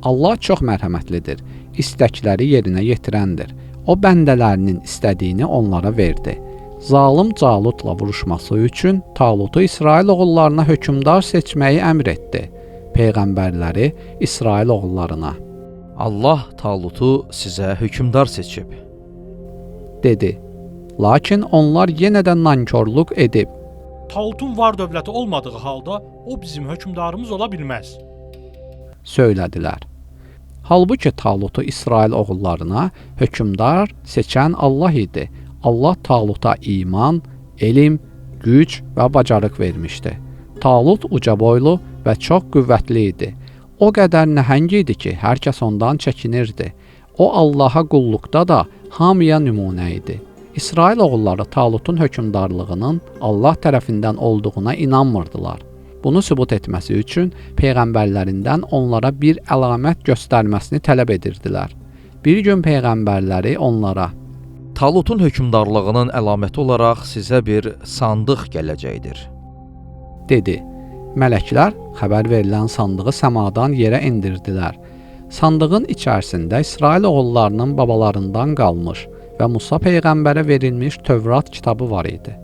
Allah çox mərhəmətlidir, istəkləri yerinə yetirəndir. O bəndələrinin istədiyini onlara verdi. Zalım Calutla vuruşması üçün Talutu İsrail oğullarına hökmdar seçməyi əmr etdi. Peyğəmbərləri İsrail oğullarına Allah Talutu sizə hökmdar seçib, dedi. Lakin onlar yenə də nankorluq edib, Talutun var dövləti olmadığı halda o bizim hökmdarımız ola bilməz. söylədilər. Halbuki Talutu İsrail oğullarına hökmdar seçən Allah idi. Allah Taluta iman, elm, güc və bacarıq vermişdi. Talut uca boylu və çox qüvvətli idi. O qədər nəhəng idi ki, hər kəs ondan çəkinirdi. O Allaha qulluqda da hamıya nümunə idi. İsrail oğulları Talutun hökmdarlığının Allah tərəfindən olduğuna inanmırdılar. Bunu sübut etməsi üçün peyğəmbərlərindən onlara bir əlamət göstərməsini tələb edirdilər. Bir gün peyğəmbərləri onlara Talutun hökmdarlığının əlaməti olaraq sizə bir sandıq gələcəkdir, dedi. Mələklər xəbər verilən sandığı səmadan yerə endirdilər. Sandığın içərisində İsrail oğullarının babalarından qalmış və Musa peyğəmbərə verilmiş Tövrat kitabı var idi.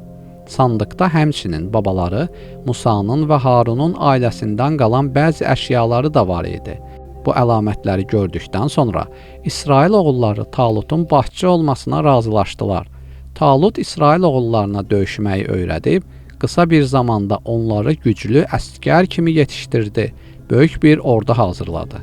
Sandıqda həmçinin babaları Musanın və Harunun ailəsindən qalan bəzi əşyaları da var idi. Bu əlamətləri gördükdən sonra İsrail oğulları Talutun başçı olmasına razılaşdılar. Talut İsrail oğullarına döyüşməyi öyrədib, qısa bir zamanda onları güclü əsgər kimi yetişdirdi, böyük bir ordu hazırladı.